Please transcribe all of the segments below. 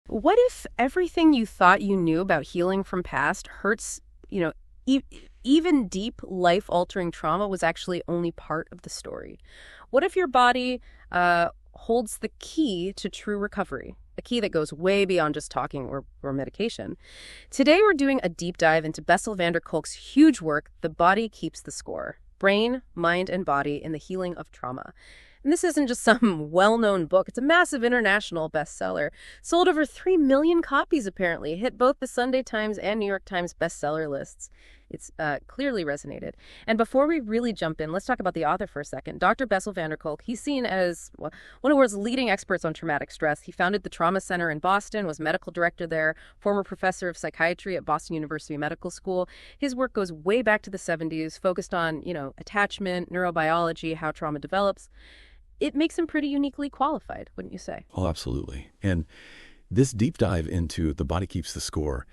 What if everything you thought you knew about healing from past hurts, you know, e even deep life-altering trauma was actually only part of the story? What if your body holds the key to true recovery? A key that goes way beyond just talking or medication. Today, we're doing a deep dive into Bessel van der Kolk's huge work, The Body Keeps the Score: Brain, Mind, and Body in the Healing of Trauma. And this isn't just some well-known book. It's a massive international bestseller. Sold over 3 million copies, apparently. Hit both the Sunday Times and New York Times bestseller lists. It's clearly resonated. And before we really jump in, let's talk about the author for a second. Dr. Bessel van der Kolk, he's seen as one of the world's leading experts on traumatic stress. He founded the Trauma Center in Boston, was medical director there, former professor of psychiatry at Boston University Medical School. His work goes way back to the 70s, focused on, attachment, neurobiology, how trauma develops. It makes him pretty uniquely qualified, wouldn't you say? Oh, absolutely. And this deep dive into The Body Keeps the Score,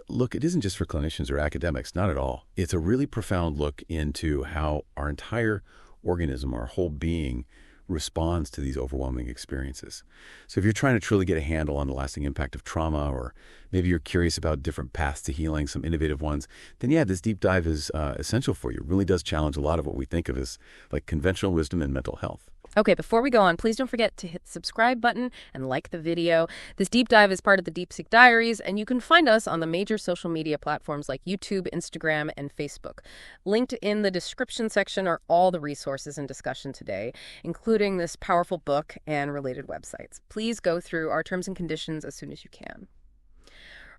look, it isn't just for clinicians or academics, not at all. It's a really profound look into how our entire organism, our whole being, responds to these overwhelming experiences. So if you're trying to truly get a handle on the lasting impact of trauma, or maybe you're curious about different paths to healing, some innovative ones, then yeah, this deep dive is essential for you. It really does challenge a lot of what we think of as like conventional wisdom in mental health. Okay, before we go on, please don't forget to hit the subscribe button and like the video. This deep dive is part of the Deep Seek Diaries, and you can find us on the major social media platforms like YouTube, Instagram, and Facebook. Linked in the description section are all the resources and discussion today, including this powerful book and related websites. Please go through our terms and conditions as soon as you can.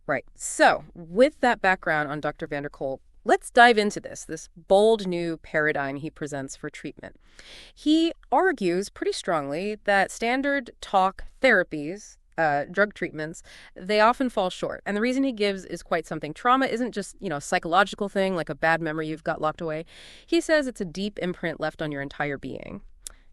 Right, so with that background on Dr. van der Kolk, let's dive into this bold new paradigm he presents for treatment. He argues pretty strongly that standard talk therapies, drug treatments, they often fall short. And the reason he gives is quite something. Trauma isn't just, a psychological thing, like a bad memory you've got locked away. He says it's a deep imprint left on your entire being.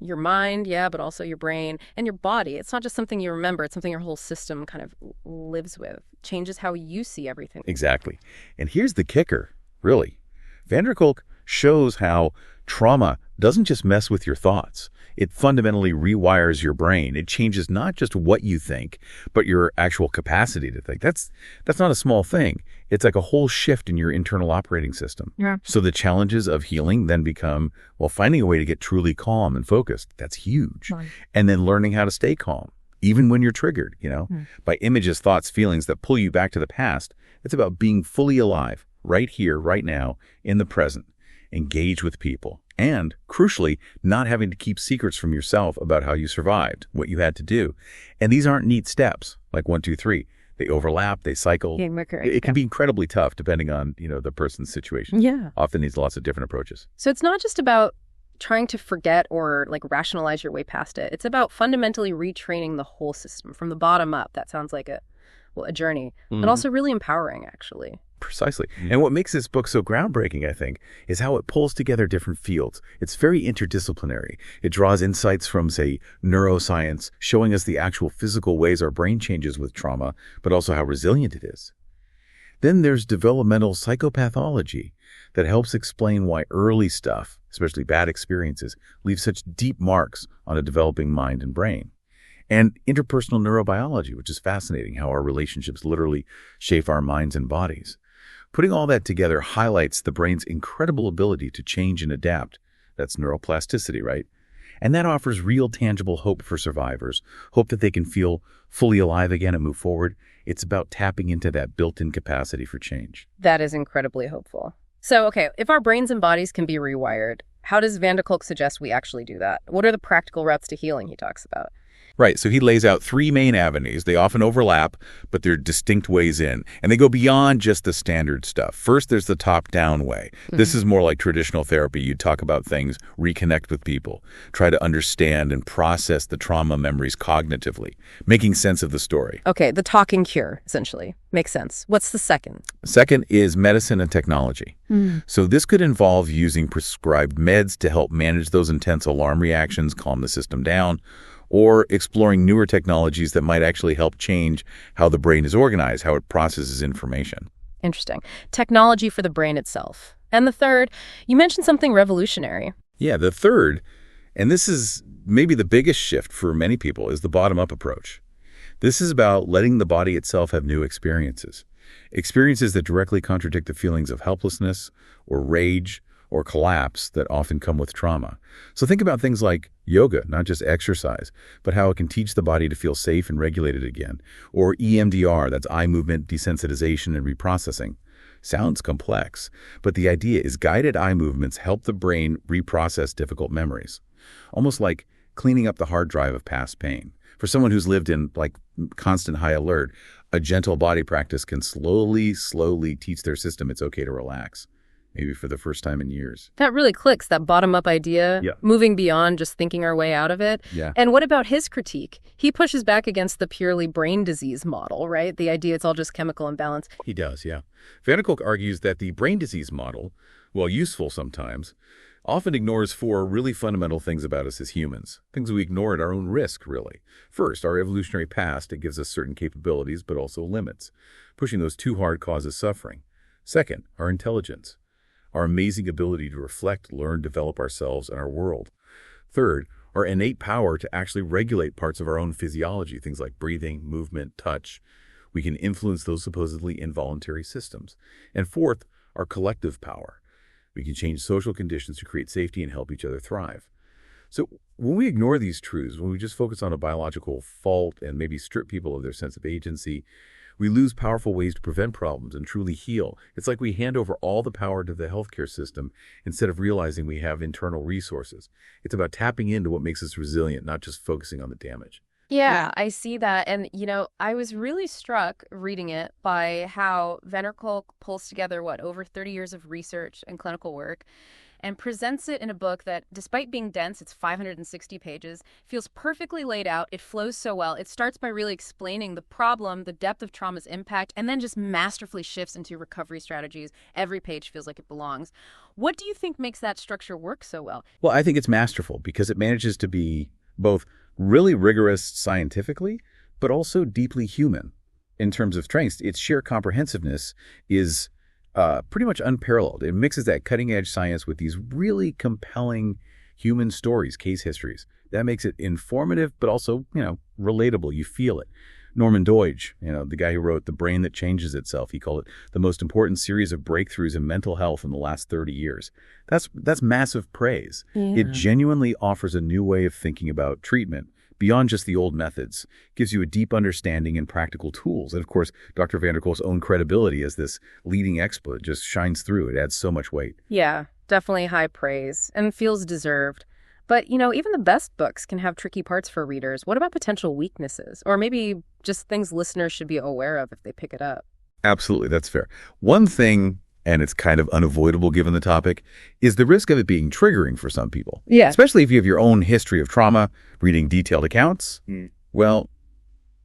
Your mind, yeah, but also your brain and your body. It's not just something you remember. It's something your whole system kind of lives with, changes how you see everything. Exactly. And here's the kicker. Really, van der Kolk shows how trauma doesn't just mess with your thoughts. It fundamentally rewires your brain. It changes not just what you think, but your actual capacity to think. That's not a small thing. It's like a whole shift in your internal operating system. Yeah. So the challenges of healing then become, finding a way to get truly calm and focused. That's huge. Right. And then learning how to stay calm, even when you're triggered, by images, thoughts, feelings that pull you back to the past. It's about being fully alive. Right here, right now, in the present. Engage with people. And, crucially, not having to keep secrets from yourself about how you survived, what you had to do. And these aren't neat steps, like 1, 2, 3. They overlap, they cycle. Yeah, it can be incredibly tough depending on, the person's situation. Yeah. Often needs lots of different approaches. So it's not just about trying to forget or rationalize your way past it. It's about fundamentally retraining the whole system from the bottom up. That sounds like a journey, but also really empowering, actually. Precisely. And what makes this book so groundbreaking, I think, is how it pulls together different fields. It's very interdisciplinary. It draws insights from, say, neuroscience, showing us the actual physical ways our brain changes with trauma, but also how resilient it is. Then there's developmental psychopathology that helps explain why early stuff, especially bad experiences, leave such deep marks on a developing mind and brain. And interpersonal neurobiology, which is fascinating, how our relationships literally shape our minds and bodies. Putting all that together highlights the brain's incredible ability to change and adapt. That's neuroplasticity, right? And that offers real tangible hope for survivors, hope that they can feel fully alive again and move forward. It's about tapping into that built-in capacity for change. That is incredibly hopeful. So, okay, if our brains and bodies can be rewired, how does van der Kolk suggest we actually do that? What are the practical routes to healing he talks about? Right. So he lays out 3 main avenues. They often overlap, but they're distinct ways in. And they go beyond just the standard stuff. First, there's the top-down way. This is more like traditional therapy. You talk about things, reconnect with people, try to understand and process the trauma memories cognitively, making sense of the story. Okay, the talking cure, essentially. Makes sense. What's the second? Second is medicine and technology. So this could involve using prescribed meds to help manage those intense alarm reactions, calm the system down, or exploring newer technologies that might actually help change how the brain is organized, how it processes information. Interesting. Technology for the brain itself. And the third, you mentioned something revolutionary. Yeah, the third, and this is maybe the biggest shift for many people, is the bottom-up approach. This is about letting the body itself have new experiences. Experiences that directly contradict the feelings of helplessness or rage or collapse that often come with trauma. So think about things like yoga, not just exercise, but how it can teach the body to feel safe and regulated again. Or EMDR, that's eye movement desensitization and reprocessing. Sounds complex, but the idea is guided eye movements help the brain reprocess difficult memories. Almost like cleaning up the hard drive of past pain. For someone who's lived in constant high alert, a gentle body practice can slowly teach their system it's okay to relax. Maybe for the first time in years. That really clicks, that bottom-up idea, Yeah. moving beyond just thinking our way out of it. Yeah. And what about his critique? He pushes back against the purely brain disease model, right? The idea it's all just chemical imbalance. He does, yeah. Van der Kolk argues that the brain disease model, while useful sometimes, often ignores four really fundamental things about us as humans, things we ignore at our own risk, really. First, our evolutionary past, it gives us certain capabilities, but also limits. Pushing those too hard causes suffering. Second, our intelligence. Our amazing ability to reflect, learn, develop ourselves and our world. Third, our innate power to actually regulate parts of our own physiology, things like breathing, movement, touch. We can influence those supposedly involuntary systems. And fourth, our collective power. We can change social conditions to create safety and help each other thrive. So when we ignore these truths, when we just focus on a biological fault and maybe strip people of their sense of agency, we lose powerful ways to prevent problems and truly heal. It's like we hand over all the power to the healthcare system instead of realizing we have internal resources. It's about tapping into what makes us resilient, not just focusing on the damage. Yeah, I see that. And, I was really struck reading it by how Van der Kolk pulls together, over 30 years of research and clinical work and presents it in a book that, despite being dense, it's 560 pages, feels perfectly laid out. It flows so well. It starts by really explaining the problem, the depth of trauma's impact, and then just masterfully shifts into recovery strategies. Every page feels like it belongs. What do you think makes that structure work so well? Well, I think it's masterful because it manages to be both really rigorous scientifically, but also deeply human in terms of strengths. Its sheer comprehensiveness is pretty much unparalleled. It mixes that cutting-edge science with these really compelling human stories, case histories. That makes it informative, but also, relatable. You feel it. Norman Doidge, the guy who wrote The Brain That Changes Itself, he called it the most important series of breakthroughs in mental health in the last 30 years. That's massive praise. Yeah. It genuinely offers a new way of thinking about treatment beyond just the old methods, gives you a deep understanding and practical tools. And of course, Dr. Van der Kolk's own credibility as this leading expert just shines through. It adds so much weight. Yeah, definitely high praise and feels deserved. But, even the best books can have tricky parts for readers. What about potential weaknesses? Or maybe just things listeners should be aware of if they pick it up? Absolutely, that's fair. One thing, and it's kind of unavoidable given the topic, is the risk of it being triggering for some people. Yeah. Especially if you have your own history of trauma, reading detailed accounts. Well,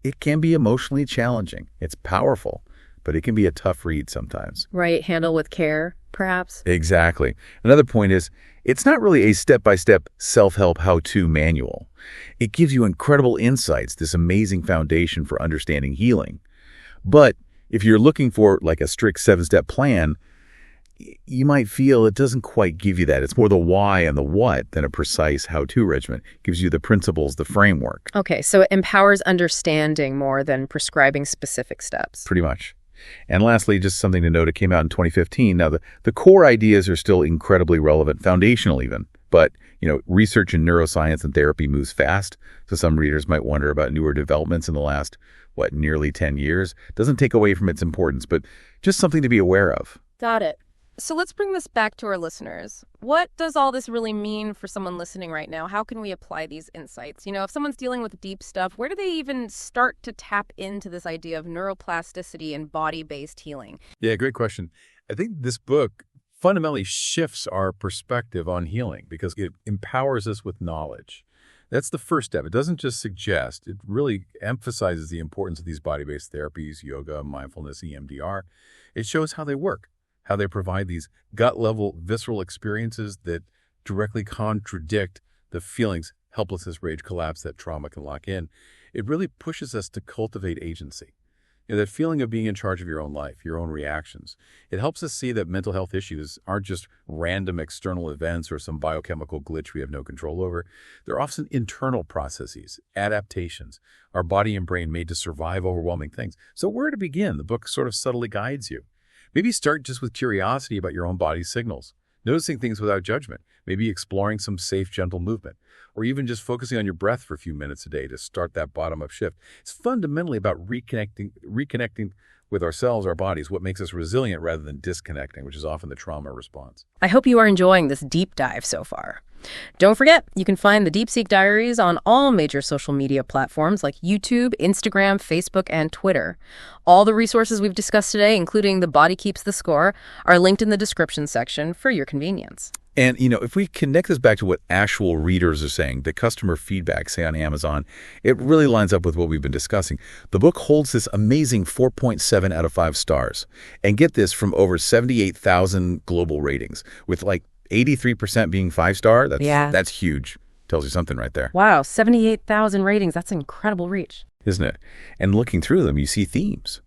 it can be emotionally challenging. It's powerful, but it can be a tough read sometimes. Right, handle with care, perhaps? Exactly. Another point is, it's not really a step-by-step self-help how-to manual. It gives you incredible insights, this amazing foundation for understanding healing. But if you're looking for a strict 7-step plan, you might feel it doesn't quite give you that. It's more the why and the what than a precise how-to regimen. It gives you the principles, the framework. Okay, so it empowers understanding more than prescribing specific steps. Pretty much. And lastly, just something to note, it came out in 2015. Now, the core ideas are still incredibly relevant, foundational even. But, research in neuroscience and therapy moves fast. So some readers might wonder about newer developments in the last, nearly 10 years. Doesn't take away from its importance, but just something to be aware of. Got it. So let's bring this back to our listeners. What does all this really mean for someone listening right now? How can we apply these insights? If someone's dealing with deep stuff, where do they even start to tap into this idea of neuroplasticity and body-based healing? Yeah, great question. I think this book fundamentally shifts our perspective on healing because it empowers us with knowledge. That's the first step. It doesn't just suggest, it really emphasizes the importance of these body-based therapies, yoga, mindfulness, EMDR. It shows how they work, how they provide these gut-level visceral experiences that directly contradict the feelings, helplessness, rage, collapse that trauma can lock in. It really pushes us to cultivate agency, That feeling of being in charge of your own life, your own reactions. It helps us see that mental health issues aren't just random external events or some biochemical glitch we have no control over. They're often internal processes, adaptations, our body and brain made to survive overwhelming things. So where to begin? The book sort of subtly guides you. Maybe start just with curiosity about your own body's signals, noticing things without judgment, maybe exploring some safe, gentle movement, or even just focusing on your breath for a few minutes a day to start that bottom-up shift. It's fundamentally about reconnecting with ourselves, our bodies, what makes us resilient rather than disconnecting, which is often the trauma response. I hope you are enjoying this deep dive so far. Don't forget, you can find the Deep Seek Diaries on all major social media platforms like YouTube, Instagram, Facebook, and Twitter. All the resources we've discussed today, including The Body Keeps the Score, are linked in the description section for your convenience. And, if we connect this back to what actual readers are saying, the customer feedback, say on Amazon, it really lines up with what we've been discussing. The book holds this amazing 4.7 out of 5 stars. And get this, from over 78,000 global ratings, with like 83% being 5-star. That's huge. Tells you something right there. Wow, 78,000 ratings. That's incredible reach. Isn't it? And looking through them, you see themes.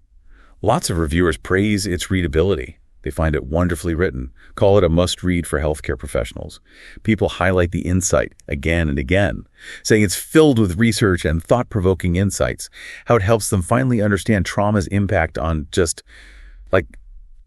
Lots of reviewers praise its readability. They find it wonderfully written, call it a must-read for healthcare professionals. People highlight the insight again and again, saying it's filled with research and thought-provoking insights, how it helps them finally understand trauma's impact on just, like,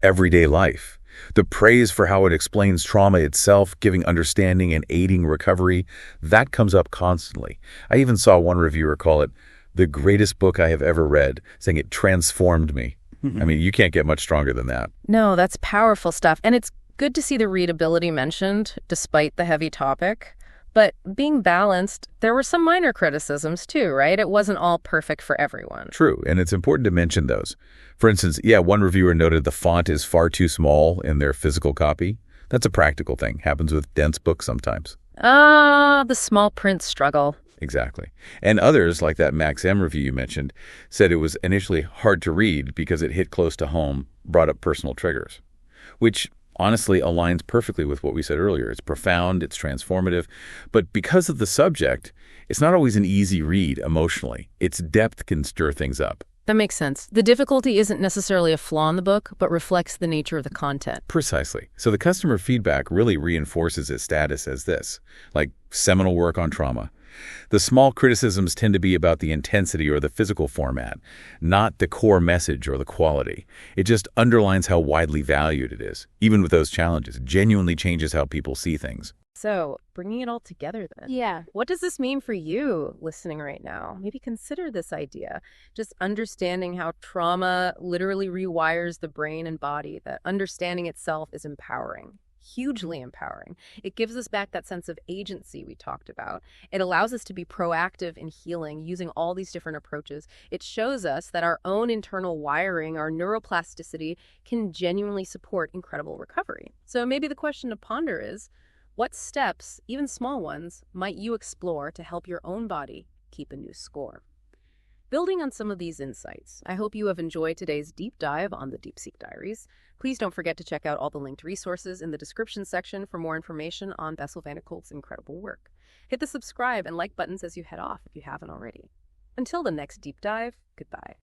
everyday life. The praise for how it explains trauma itself, giving understanding and aiding recovery, that comes up constantly. I even saw one reviewer call it the greatest book I have ever read, saying it transformed me. I mean, you can't get much stronger than that. No, that's powerful stuff. And it's good to see the readability mentioned, despite the heavy topic. But being balanced, there were some minor criticisms too, right? It wasn't all perfect for everyone. True, and it's important to mention those. For instance, one reviewer noted the font is far too small in their physical copy. That's a practical thing. Happens with dense books sometimes. The small print struggle. Exactly. And others, like that Max M review you mentioned, said it was initially hard to read because it hit close to home, brought up personal triggers, which honestly aligns perfectly with what we said earlier. It's profound, it's transformative, but because of the subject, it's not always an easy read emotionally. Its depth can stir things up. That makes sense. The difficulty isn't necessarily a flaw in the book, but reflects the nature of the content. Precisely. So the customer feedback really reinforces its status as this, like seminal work on trauma. The small criticisms tend to be about the intensity or the physical format, not the core message or the quality. It just underlines how widely valued it is. Even with those challenges, it genuinely changes how people see things. So, bringing it all together then. Yeah. What does this mean for you listening right now? Maybe consider this idea. Just understanding how trauma literally rewires the brain and body, that understanding itself is empowering. Hugely empowering. It gives us back that sense of agency we talked about. It allows us to be proactive in healing using all these different approaches. It shows us that our own internal wiring, our neuroplasticity, can genuinely support incredible recovery. So maybe the question to ponder is, what steps, even small ones, might you explore to help your own body keep a new score? Building on some of these insights, I hope you have enjoyed today's deep dive on the Deep Seek Diaries. Please don't forget to check out all the linked resources in the description section for more information on Bessel van der Kolk's incredible work. Hit the subscribe and like buttons as you head off if you haven't already. Until the next deep dive, goodbye.